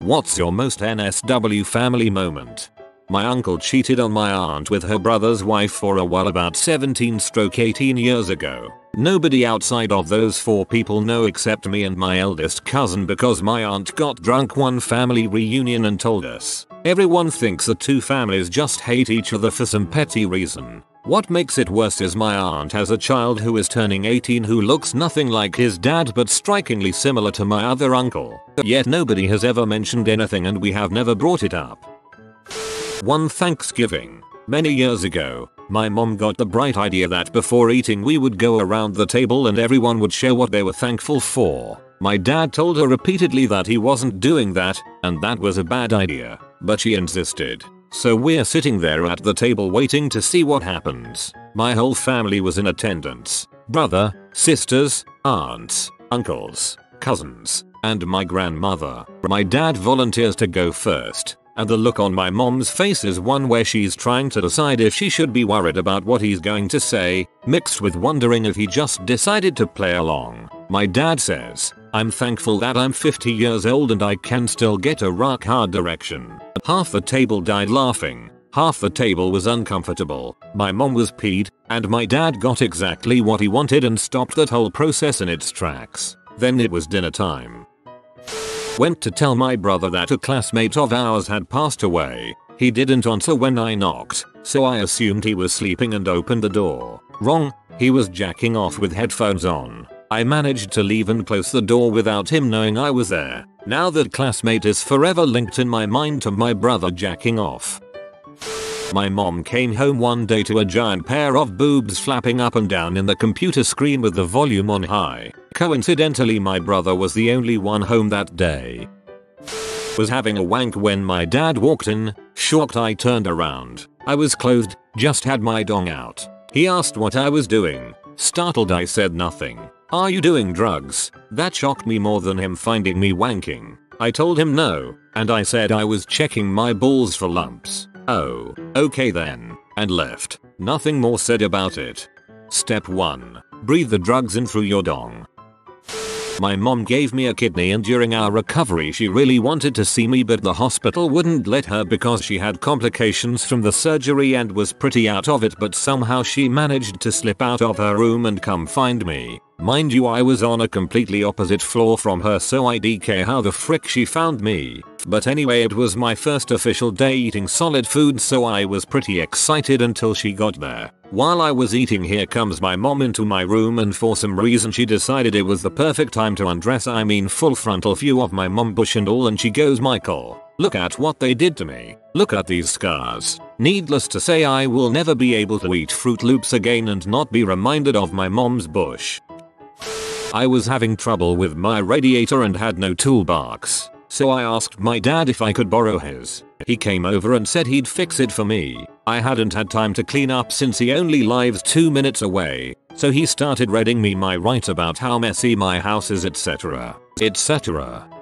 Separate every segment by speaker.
Speaker 1: What's your most NSW family moment? My uncle cheated on my aunt with her brother's wife for a while about 17/18 years ago. Nobody outside of those 4 people know except me and my eldest cousin because my aunt got drunk one family reunion and told us. Everyone thinks the 2 families just hate each other for some petty reason. What makes it worse is my aunt has a child who is turning 18 who looks nothing like his dad but strikingly similar to my other uncle. Yet nobody has ever mentioned anything and we have never brought it up. One Thanksgiving, many years ago, my mom got the bright idea that before eating we would go around the table and everyone would share what they were thankful for. My dad told her repeatedly that he wasn't doing that and that was a bad idea, but she insisted. So we're sitting there at the table waiting to see what happens. My whole family was in attendance. Brother, sisters, aunts, uncles, cousins, and my grandmother. My dad volunteers to go first. And the look on my mom's face is one where she's trying to decide if she should be worried about what he's going to say, mixed with wondering if he just decided to play along. My dad says, "I'm thankful that I'm 50 years old and I can still get a rock hard erection." Half the table died laughing. Half the table was uncomfortable. My mom was peed, and my dad got exactly what he wanted and stopped that whole process in its tracks. Then it was dinner time. Went to tell my brother that a classmate of ours had passed away. He didn't answer when I knocked, so I assumed he was sleeping and opened the door. Wrong, he was jacking off with headphones on. I managed to leave and close the door without him knowing I was there. Now that classmate is forever linked in my mind to my brother jacking off. My mom came home one day to a giant pair of boobs flapping up and down in the computer screen with the volume on high. Coincidentally, my brother was the only one home that day. Was having a wank when my dad walked in. Shocked, I turned around. I was clothed, just had my dong out. He asked what I was doing. Startled, I said nothing. "Are you doing drugs?" That shocked me more than him finding me wanking. I told him no, and I said I was checking my balls for lumps. "Oh, okay then," and left. Nothing more said about it. Step 1. Breathe the drugs in through your dong. My mom gave me a kidney and during our recovery she really wanted to see me but the hospital wouldn't let her because she had complications from the surgery and was pretty out of it, but somehow she managed to slip out of her room and come find me. Mind you, I was on a completely opposite floor from her, so I DK how the frick she found me. But anyway, it was my first official day eating solid food, so I was pretty excited until she got there. While I was eating, here comes my mom into my room and for some reason she decided it was the perfect time to undress. I mean full frontal view of my mom bush and all, and she goes, "Michael, look at what they did to me. Look at these scars." Needless to say, I will never be able to eat Fruit Loops again and not be reminded of my mom's bush. I was having trouble with my radiator and had no toolbox, so I asked my dad if I could borrow his. He came over and said he'd fix it for me. I hadn't had time to clean up since he only lives 2 minutes away, so he started reading me my right about how messy my house is, etc.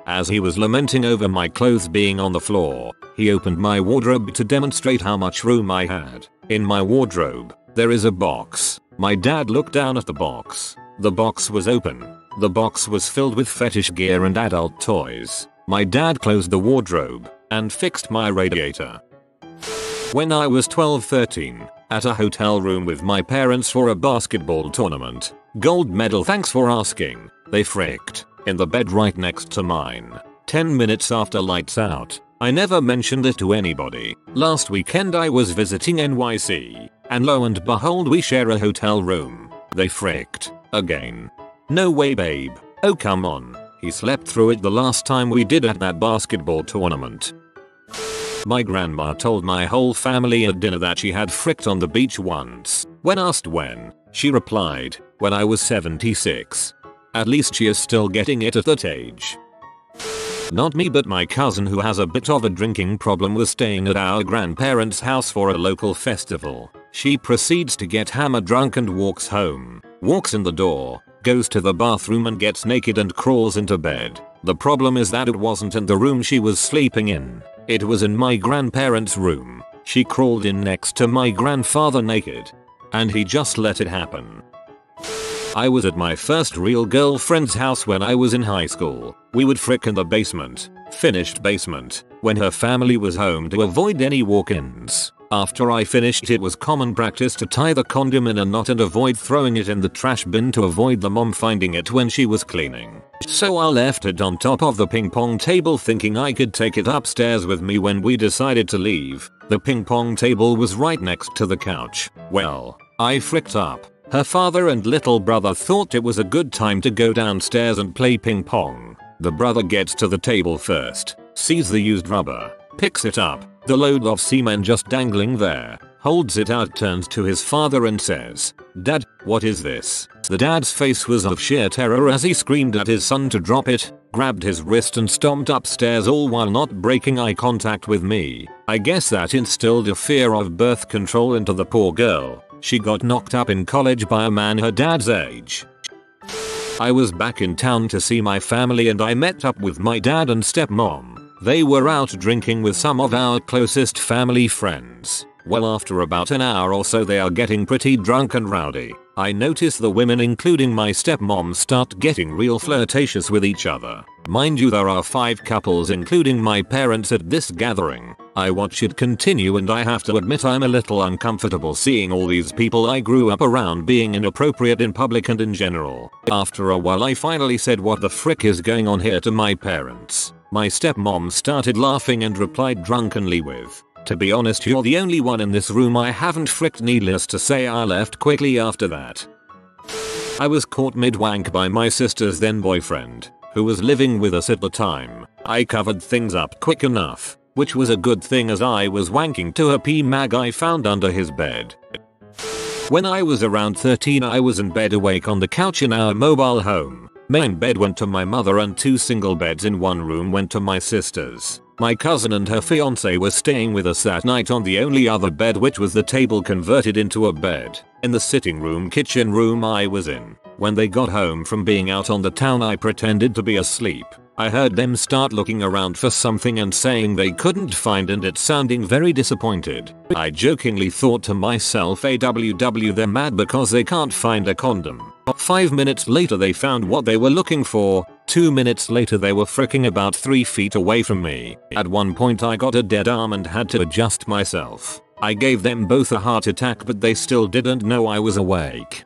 Speaker 1: As he was lamenting over my clothes being on the floor, he opened my wardrobe to demonstrate how much room I had. In my wardrobe, there is a box. My dad looked down at the box. The box was open. The box was filled with fetish gear and adult toys. My dad closed the wardrobe and fixed my radiator. When I was 12-13, at a hotel room with my parents for a basketball tournament. Gold medal, thanks for asking. They fricked. In the bed right next to mine. 10 minutes after lights out. I never mentioned it to anybody. Last weekend I was visiting NYC, and lo and behold we share a hotel room. They fricked. Again. No way, babe. Oh come on. He slept through it the last time we did at that basketball tournament. My grandma told my whole family at dinner that she had fricked on the beach once. When asked when, she replied, "When I was 76. At least she is still getting it at that age." Not me, but my cousin who has a bit of a drinking problem was staying at our grandparents' house for a local festival. She proceeds to get hammer drunk and walks home. Walks in the door, goes to the bathroom and gets naked and crawls into bed. The problem is that it wasn't in the room she was sleeping in. It was in my grandparents' room. She crawled in next to my grandfather naked. And he just let it happen. I was at my first real girlfriend's house when I was in high school. We would frick in the basement, finished basement, when her family was home to avoid any walk-ins. After I finished, it was common practice to tie the condom in a knot and avoid throwing it in the trash bin to avoid the mom finding it when she was cleaning. So I left it on top of the ping pong table thinking I could take it upstairs with me when we decided to leave. The ping pong table was right next to the couch. Well, I fricked up. Her father and little brother thought it was a good time to go downstairs and play ping pong. The brother gets to the table first, sees the used rubber, picks it up, the load of semen just dangling there, holds it out, turns to his father and says, "Dad, what is this?" The dad's face was of sheer terror as he screamed at his son to drop it, grabbed his wrist and stomped upstairs, all while not breaking eye contact with me. I guess that instilled a fear of birth control into the poor girl. She got knocked up in college by a man her dad's age. I was back in town to see my family and I met up with my dad and stepmom. They were out drinking with some of our closest family friends. Well, after about an hour or so they are getting pretty drunk and rowdy. I notice the women, including my stepmom, start getting real flirtatious with each other. Mind you, there are 5 couples including my parents at this gathering. I watch it continue and I have to admit I'm a little uncomfortable seeing all these people I grew up around being inappropriate in public and in general. After a while I finally said, "What the frick is going on here?" to my parents. My stepmom started laughing and replied drunkenly with, "To be honest, you're the only one in this room I haven't fricked." Needless to say, I left quickly after that. I was caught mid-wank by my sister's then boyfriend, who was living with us at the time. I covered things up quick enough, which was a good thing as I was wanking to a PMag I found under his bed. When I was around 13, I was in bed awake on the couch in our mobile home. Main bed went to my mother and 2 single beds in one room went to my sisters. My cousin and her fiance were staying with us that night on the only other bed, which was the table converted into a bed, in the sitting room kitchen room I was in. When they got home from being out on the town, I pretended to be asleep. I heard them start looking around for something and saying they couldn't find it, sounding very disappointed. I jokingly thought to myself, AWW, they're mad because they can't find a condom. 5 minutes later they found what they were looking for. 2 minutes later they were fricking about 3 feet away from me. At one point I got a dead arm and had to adjust myself. I gave them both a heart attack, but they still didn't know I was awake.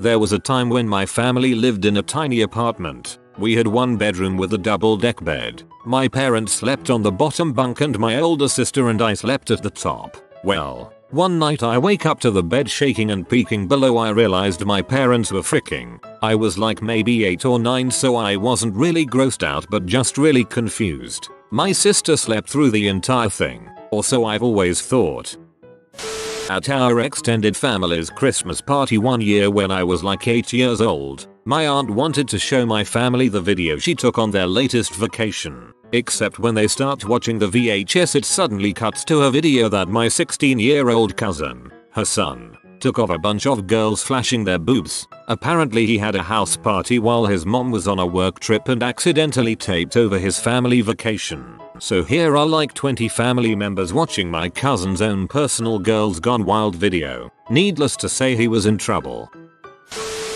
Speaker 1: There was a time when my family lived in a tiny apartment. We had 1 bedroom with a double-deck bed. My parents slept on the bottom bunk and my older sister and I slept at the top. Well, one night I wake up to the bed shaking and peeking below. I realized my parents were fricking. I was like maybe 8 or 9, so I wasn't really grossed out but just really confused. My sister slept through the entire thing, or so I've always thought. At our extended family's Christmas party one year when I was like 8 years old, my aunt wanted to show my family the video she took on their latest vacation. Except when they start watching the VHS, it suddenly cuts to a video that my 16-year-old cousin, her son, took of a bunch of girls flashing their boobs. Apparently he had a house party while his mom was on a work trip and accidentally taped over his family vacation. So here are like 20 family members watching my cousin's own personal Girls Gone Wild video. Needless to say, he was in trouble.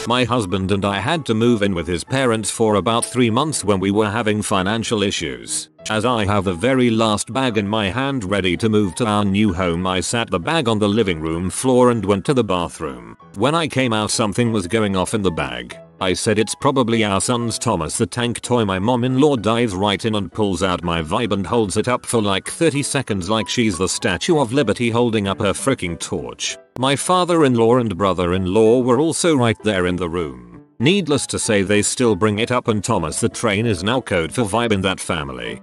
Speaker 1: My husband and I had to move in with his parents for about 3 months when we were having financial issues. As I have the very last bag in my hand ready to move to our new home, I sat the bag on the living room floor and went to the bathroom. When I came out, something was going off in the bag. I said, "It's probably our son's Thomas the Tank toy." My mom-in-law dives right in and pulls out my vibe and holds it up for like 30 seconds like she's the Statue of Liberty holding up her freaking torch. My father-in-law and brother-in-law were also right there in the room. Needless to say, they still bring it up, and Thomas the Train is now code for vibe in that family.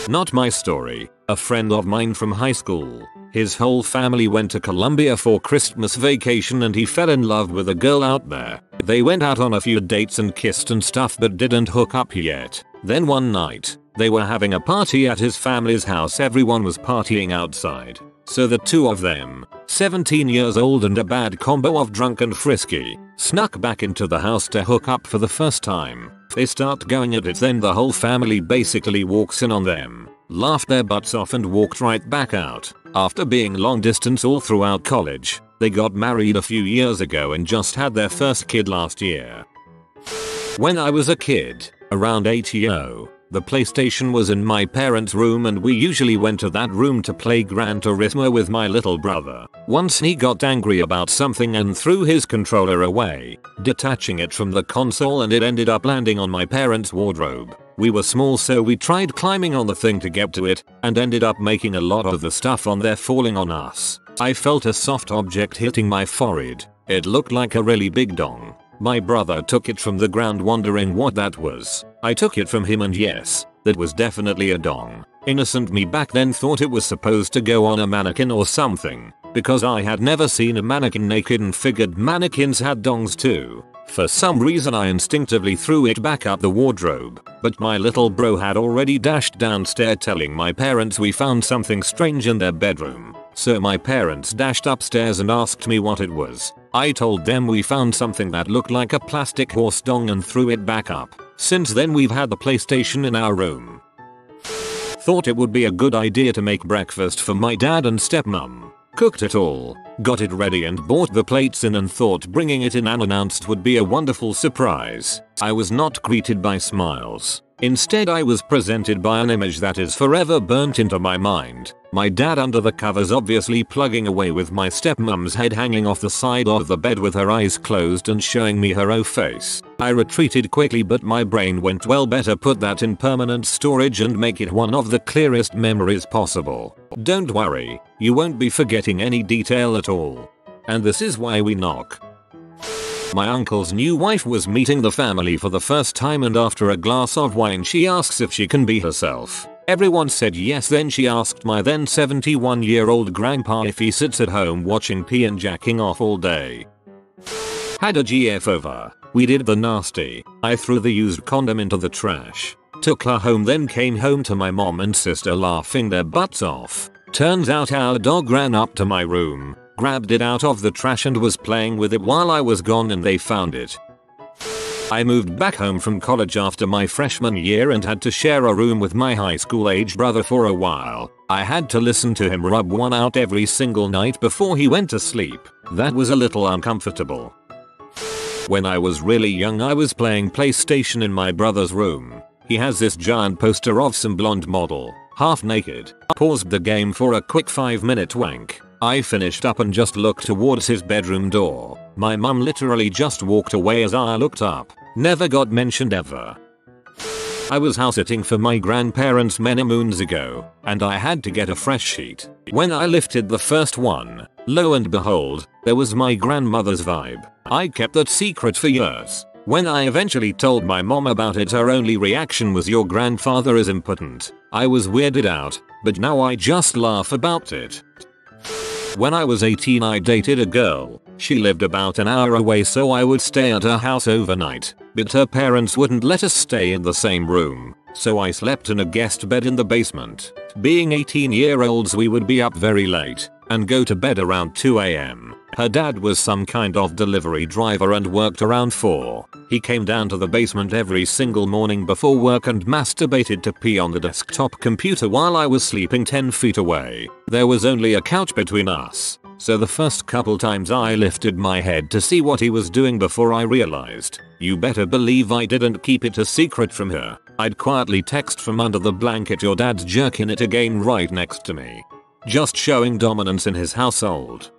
Speaker 1: Not my story. A friend of mine from high school. His whole family went to Colombia for Christmas vacation and he fell in love with a girl out there. They went out on a few dates and kissed and stuff but didn't hook up yet. Then one night, they were having a party at his family's house. Everyone was partying outside. So the two of them, 17 years old and a bad combo of drunk and frisky, snuck back into the house to hook up for the first time. They start going at it, then the whole family basically walks in on them, laughed their butts off and walked right back out. After being long distance all throughout college, They got married a few years ago and just had their first kid last year. When I was a kid, around 8 the PlayStation was in my parents' room and we usually went to that room to play Gran Turismo with my little brother. Once he got angry about something and threw his controller away, detaching it from the console, and it ended up landing on my parents' wardrobe. We were small, so we tried climbing on the thing to get to it and ended up making a lot of the stuff on there falling on us. I felt a soft object hitting my forehead. It looked like a really big dong. My brother took it from the ground wondering what that was. I took it from him and yes, that was definitely a dong. Innocent me back then thought it was supposed to go on a mannequin or something, because I had never seen a mannequin naked and figured mannequins had dongs too. For some reason I instinctively threw it back up the wardrobe, but my little bro had already dashed downstairs telling my parents we found something strange in their bedroom. So my parents dashed upstairs and asked me what it was. I told them we found something that looked like a plastic horse dong and threw it back up. Since then we've had the PlayStation in our room. Thought it would be a good idea to make breakfast for my dad and stepmom. Cooked it all, got it ready and brought the plates in and thought bringing it in unannounced would be a wonderful surprise. I was not greeted by smiles. Instead I was presented by an image that is forever burnt into my mind. My dad under the covers obviously plugging away with my stepmom's head hanging off the side of the bed with her eyes closed and showing me her face. I retreated quickly, but my brain went, well, better put that in permanent storage and make it one of the clearest memories possible. Don't worry, you won't be forgetting any detail at all. And this is why we knock. My uncle's new wife was meeting the family for the first time, and after a glass of wine she asks if she can be herself. Everyone said yes. Then she asked my then 71-year-old grandpa if he sits at home watching P and jacking off all day. Had a GF over. We did the nasty. I threw the used condom into the trash. Took her home, then came home to my mom and sister laughing their butts off. Turns out our dog ran up to my room, grabbed it out of the trash and was playing with it while I was gone, and they found it. I moved back home from college after my freshman year and had to share a room with my high school age brother for a while. I had to listen to him rub one out every single night before he went to sleep. That was a little uncomfortable. When I was really young I was playing PlayStation in my brother's room. He has this giant poster of some blonde model, half naked. Paused the game for a quick 5-minute wank. I finished up and just looked towards his bedroom door. My mum literally just walked away as I looked up. Never got mentioned ever. I was house sitting for my grandparents many moons ago, and I had to get a fresh sheet. When I lifted the first one, lo and behold, there was my grandmother's vibe. I kept that secret for years. When I eventually told my mom about it, her only reaction was, "Your grandfather is impotent." I was weirded out, but now I just laugh about it. When I was 18 I dated a girl. She lived about an hour away, so I would stay at her house overnight, but her parents wouldn't let us stay in the same room, so I slept in a guest bed in the basement. Being 18-year-olds we would be up very late and go to bed around 2 AM. Her dad was some kind of delivery driver and worked around 4. He came down to the basement every single morning before work and masturbated to pee on the desktop computer while I was sleeping 10 feet away. There was only a couch between us, so the first couple times I lifted my head to see what he was doing before I realized. You better believe I didn't keep it a secret from her. I'd quietly text from under the blanket, "Your dad's jerking it again," right next to me. Just showing dominance in his household.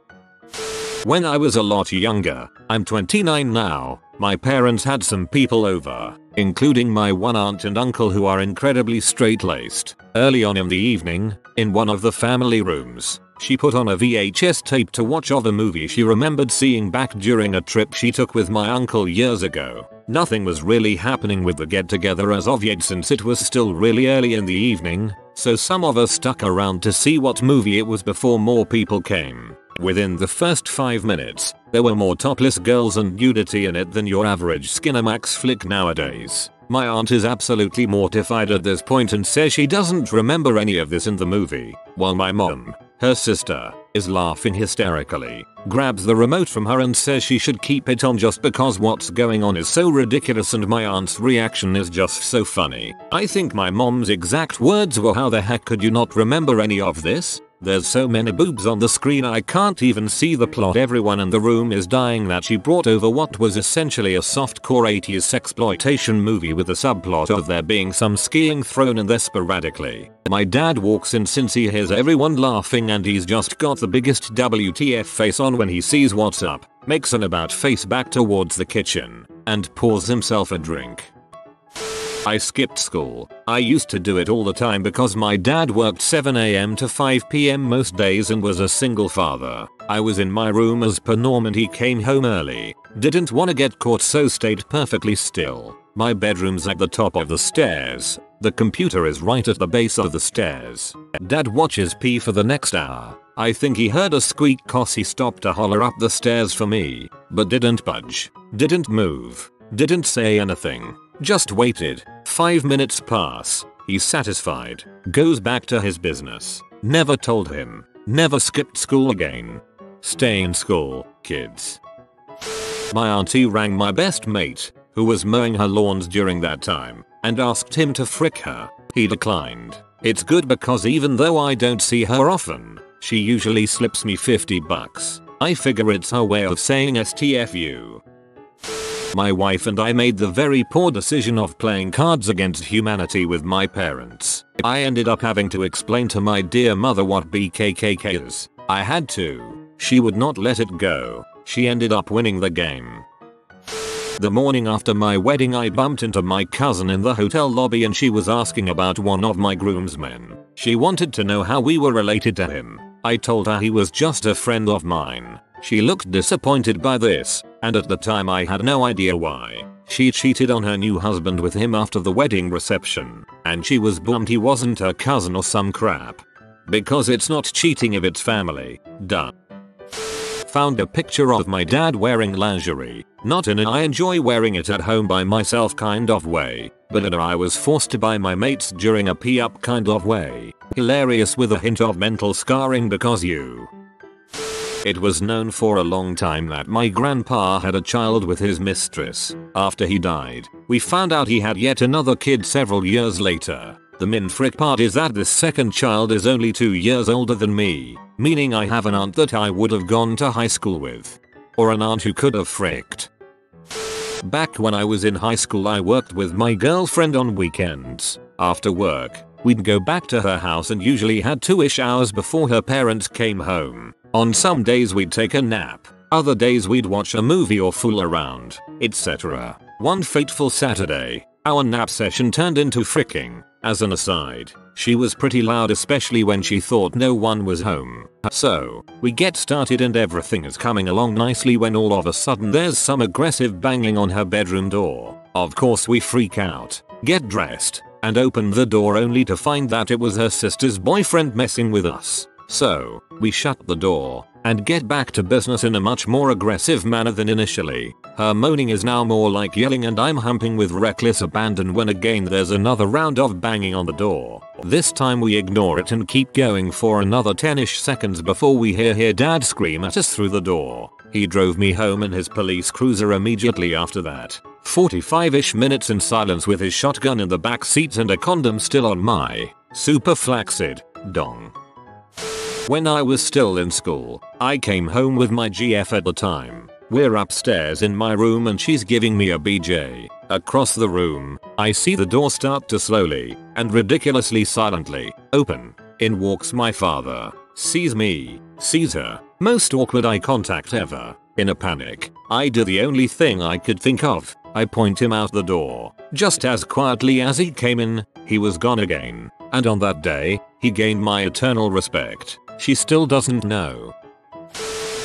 Speaker 1: When I was a lot younger, I'm 29 now, my parents had some people over, including my one aunt and uncle who are incredibly straight-laced. Early on in the evening, in one of the family rooms, she put on a VHS tape to watch of a movie she remembered seeing back during a trip she took with my uncle years ago. Nothing was really happening with the get-together as of yet, since it was still really early in the evening, so some of us stuck around to see what movie it was before more people came. Within the first 5 minutes, there were more topless girls and nudity in it than your average Skinamax flick nowadays. My aunt is absolutely mortified at this point and says she doesn't remember any of this in the movie, while my mom, her sister, is laughing hysterically, grabs the remote from her and says she should keep it on just because what's going on is so ridiculous, and my aunt's reaction is just so funny. I think my mom's exact words were, "How the heck could you not remember any of this?" There's so many boobs on the screen I can't even see the plot. Everyone in the room is dying that she brought over what was essentially a softcore 80s sexploitation movie with a subplot of there being some skiing thrown in there sporadically. My dad walks in since he hears everyone laughing and he's just got the biggest WTF face on when he sees what's up, makes an about face back towards the kitchen, and pours himself a drink. I skipped school. I used to do it all the time because my dad worked 7 AM to 5 PM most days and was a single father. I was in my room as per norm and he came home early. Didn't want to get caught so stayed perfectly still. My bedroom's at the top of the stairs. The computer is right at the base of the stairs. Dad watches P for the next hour. I think he heard a squeak cause he stopped to holler up the stairs for me, but didn't budge, didn't move, didn't say anything. Just waited. 5 minutes pass. He's satisfied. Goes back to his business. Never told him. Never skipped school again. Stay in school, kids. My auntie rang my best mate, who was mowing her lawns during that time, and asked him to frick her. He declined. It's good because even though I don't see her often, she usually slips me $50. I figure it's her way of saying STFU. My wife and I made the very poor decision of playing Cards Against Humanity with my parents. I ended up having to explain to my dear mother what BKKK is. I had to. She would not let it go. She ended up winning the game. The morning after my wedding I bumped into my cousin in the hotel lobby and she was asking about one of my groomsmen. She wanted to know how we were related to him. I told her he was just a friend of mine. She looked disappointed by this, and at the time I had no idea why. She cheated on her new husband with him after the wedding reception, and she was bummed he wasn't her cousin or some crap. Because it's not cheating if it's family, duh. Found a picture of my dad wearing lingerie, not in an I enjoy wearing it at home by myself kind of way, but in a I was forced to by my mates during a pee up kind of way. Hilarious with a hint of mental scarring because you. It was known for a long time that my grandpa had a child with his mistress. After he died, we found out he had yet another kid several years later. The min-frick part is that this second child is only 2 years older than me, meaning I have an aunt that I would have gone to high school with. Or an aunt who could have fricked. Back when I was in high school I worked with my girlfriend on weekends. After work, we'd go back to her house and usually had 2-ish hours before her parents came home. On some days we'd take a nap, other days we'd watch a movie or fool around, etc. One fateful Saturday, our nap session turned into fricking. As an aside, she was pretty loud especially when she thought no one was home. So, we get started and everything is coming along nicely when all of a sudden there's some aggressive banging on her bedroom door. Of course we freak out, get dressed, and open the door only to find that it was her sister's boyfriend messing with us. So, we shut the door, and get back to business in a much more aggressive manner than initially. Her moaning is now more like yelling and I'm humping with reckless abandon when again there's another round of banging on the door. This time we ignore it and keep going for another 10-ish seconds before we hear dad scream at us through the door. He drove me home in his police cruiser immediately after that. 45-ish minutes in silence with his shotgun in the back seat and a condom still on my super flaccid dong. When I was still in school, I came home with my GF at the time. We're upstairs in my room and she's giving me a BJ. Across the room, I see the door start to slowly, and ridiculously silently, open. In walks my father. Sees me. Sees her. Most awkward eye contact ever. In a panic, I do the only thing I could think of. I point him out the door. Just as quietly as he came in, he was gone again. And on that day, he gained my eternal respect. She still doesn't know.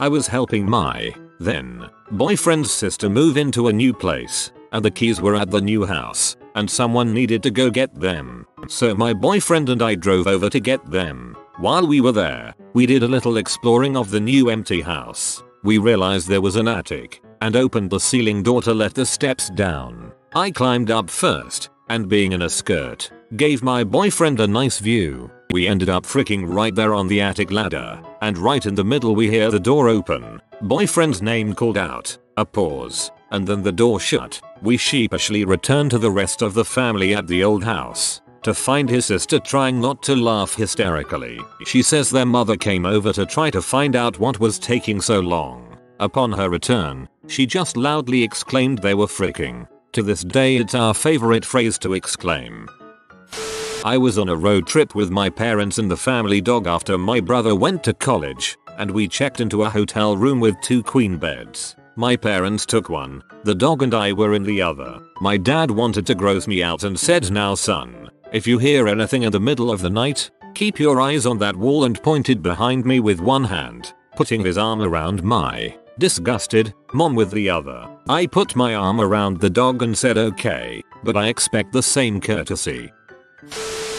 Speaker 1: I was helping my, then, boyfriend's sister move into a new place, and the keys were at the new house, and someone needed to go get them. So my boyfriend and I drove over to get them. While we were there, we did a little exploring of the new empty house. We realized there was an attic, and opened the ceiling door to let the steps down. I climbed up first, and being in a skirt, gave my boyfriend a nice view. We ended up fricking right there on the attic ladder, and right in the middle we hear the door open. Boyfriend's name called out, a pause, and then the door shut. We sheepishly returned to the rest of the family at the old house. to find his sister trying not to laugh hysterically. She says their mother came over to try to find out what was taking so long. Upon her return, she just loudly exclaimed they were freaking. To this day it's our favorite phrase to exclaim. I was on a road trip with my parents and the family dog after my brother went to college, and we checked into a hotel room with 2 queen beds. My parents took one, the dog and I were in the other. My dad wanted to gross me out and said, "Now son, if you hear anything in the middle of the night, keep your eyes on that wall," and pointed behind me with one hand, putting his arm around my disgusted mom with the other. I put my arm around the dog and said okay, but I expect the same courtesy.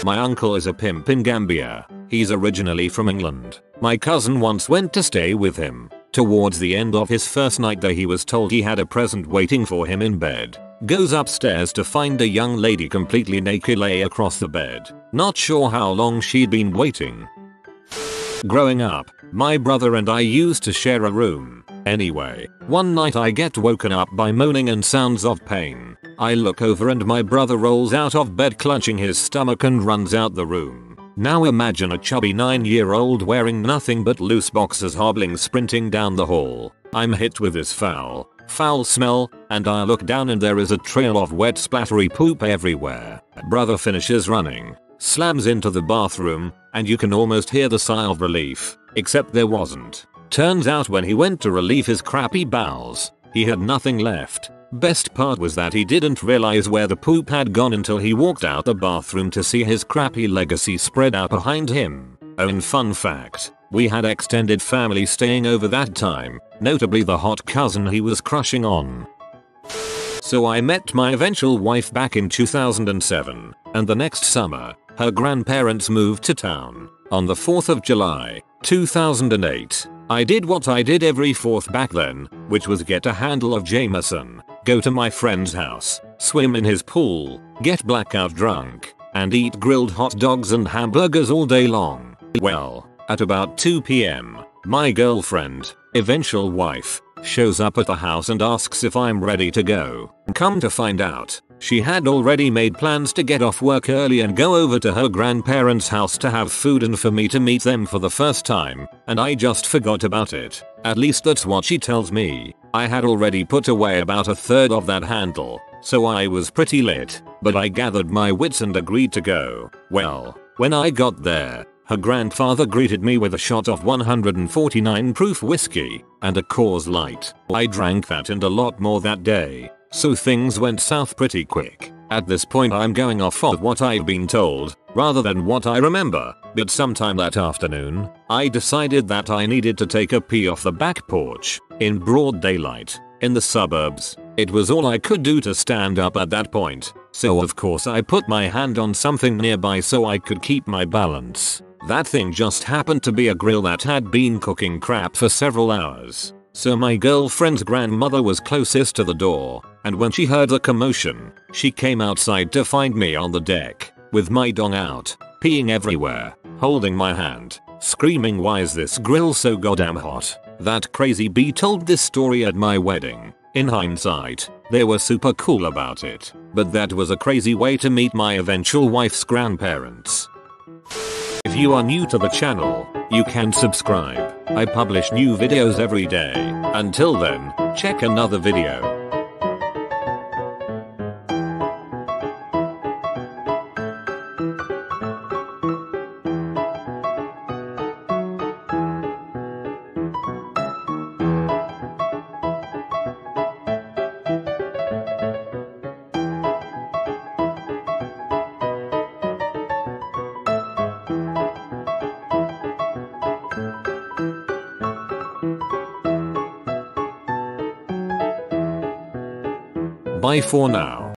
Speaker 1: My uncle is a pimp in Gambia. He's originally from England. My cousin once went to stay with him. Towards the end of his first night there he was told he had a present waiting for him in bed. Goes upstairs to find a young lady completely naked lay across the bed. Not sure how long she'd been waiting. Growing up, my brother and I used to share a room. Anyway, one night I get woken up by moaning and sounds of pain. I look over and my brother rolls out of bed clutching his stomach and runs out the room. Now imagine a chubby 9-year-old wearing nothing but loose boxers hobbling sprinting down the hall. I'm hit with this foul smell, and I look down and there is a trail of wet splattery poop everywhere. Brother finishes running, slams into the bathroom, and you can almost hear the sigh of relief, except there wasn't. Turns out when he went to relieve his crappy bowels, he had nothing left. Best part was that he didn't realize where the poop had gone until he walked out the bathroom to see his crappy legacy spread out behind him. Oh, and fun fact, we had extended family staying over that time, notably the hot cousin he was crushing on. So I met my eventual wife back in 2007, and the next summer, her grandparents moved to town. On the 4th of July, 2008, I did what I did every 4th back then, which was get a handle of Jameson, go to my friend's house, swim in his pool, get blackout drunk, and eat grilled hot dogs and hamburgers all day long. Well, at about 2 p.m, my girlfriend, eventual wife, shows up at the house and asks if I'm ready to go. Come to find out, she had already made plans to get off work early and go over to her grandparents' house to have food and for me to meet them for the first time, and I just forgot about it. At least that's what she tells me. I had already put away about a third of that handle, so I was pretty lit, but I gathered my wits and agreed to go. Well, when I got there, her grandfather greeted me with a shot of 149 proof whiskey and a Coors Light. I drank that and a lot more that day, so things went south pretty quick. At this point I'm going off of what I've been told, rather than what I remember, but sometime that afternoon, I decided that I needed to take a pee off the back porch, in broad daylight, in the suburbs. It was all I could do to stand up at that point, so of course I put my hand on something nearby so I could keep my balance. That thing just happened to be a grill that had been cooking crap for several hours. So my girlfriend's grandmother was closest to the door, and when she heard the commotion, she came outside to find me on the deck, with my dong out, peeing everywhere, holding my hand, screaming, "Why is this grill so goddamn hot?" That crazy bee told this story at my wedding. In hindsight, they were super cool about it, but that was a crazy way to meet my eventual wife's grandparents. If you are new to the channel, you can subscribe. I publish new videos every day. Until then, check another video. Bye for now.